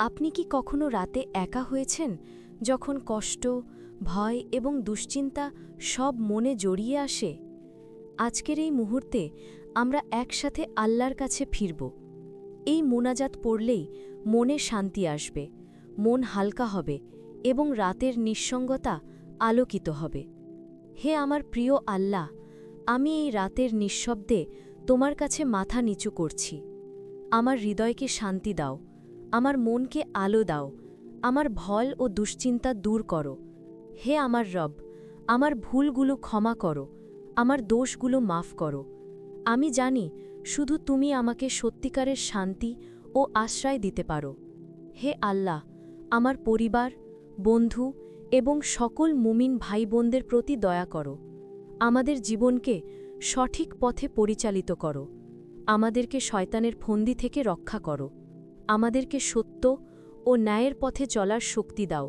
আপনি কি কখনো রাতে একা হয়েছেন, যখন কষ্ট, ভয় এবং দুশ্চিন্তা সব মনে জড়িয়ে আসে? আজকের এই মুহূর্তে আমরা একসাথে আল্লাহর কাছে ফিরব। এই মোনাজাত পড়লেই মনে শান্তি আসবে, মন হালকা হবে এবং রাতের নিঃসঙ্গতা আলোকিত হবে। হে আমার প্রিয় আল্লাহ, আমি এই রাতের নিঃশব্দে তোমার কাছে মাথা নিচু করছি। আমার হৃদয়কে শান্তি দাও, আমার মনকে আলো দাও, আমার ভয় ও দুশ্চিন্তা দূর করো। হে আমার রব, আমার ভুলগুলো ক্ষমা করো, আমার দোষগুলো মাফ করো। আমি জানি শুধু তুমি আমাকে সত্যিকারের শান্তি ও আশ্রয় দিতে পারো। হে আল্লাহ, আমার পরিবার, বন্ধু এবং সকল মুমিন ভাই বোনদের প্রতি দয়া করো। আমাদের জীবনকে সঠিক পথে পরিচালিত করো। আমাদেরকে শয়তানের ফন্দি থেকে রক্ষা করো। আমাদেরকে সত্য ও ন্যায়ের পথে চলার শক্তি দাও,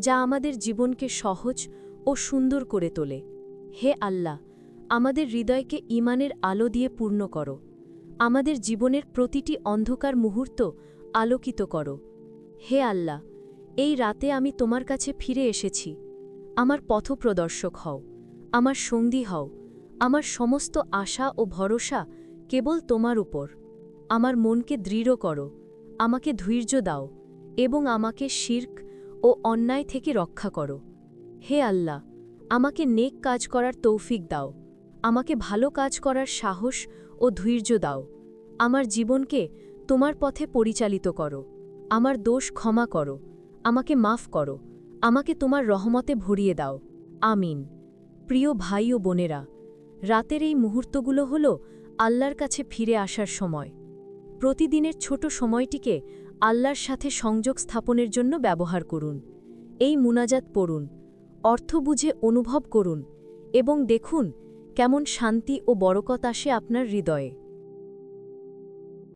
যা আমাদের জীবনকে সহজ ও সুন্দর করে তোলে। হে আল্লাহ, আমাদের হৃদয়কে ঈমানের আলো দিয়ে পূর্ণ করো। আমাদের জীবনের প্রতিটি অন্ধকার মুহূর্ত আলোকিত করো। হে আল্লাহ, এই রাতে আমি তোমার কাছে ফিরে এসেছি। আমার পথপ্রদর্শক হও, আমার সঙ্গী হও। আমার সমস্ত আশা ও ভরসা কেবল তোমার উপর। আমার মনকে দৃঢ় করো, আমাকে ধৈর্য দাও এবং আমাকে শিরক ও অন্যায় থেকে রক্ষা করো। হে আল্লাহ, আমাকে নেক কাজ করার তৌফিক দাও, আমাকে ভালো কাজ করার সাহস ও ধৈর্য দাও। আমার জীবনকে তোমার পথে পরিচালিত করো। আমার দোষ ক্ষমা করো, আমাকে মাফ করো, আমাকে তোমার রহমতে ভরিয়ে দাও। আমিন। প্রিয় ভাই ও বোনেরা, রাতের এই মুহূর্তগুলো হল আল্লাহর কাছে ফিরে আসার সময়। প্রতিদিনের ছোট সময়টিকে আল্লাহর সাথে সংযোগ স্থাপনের জন্য ব্যবহার করুন। এই মুনাজাত পড়ুন, অর্থ বুঝে অনুভব করুন এবং দেখুন কেমন শান্তি ও বরকত আসে আপনার হৃদয়ে।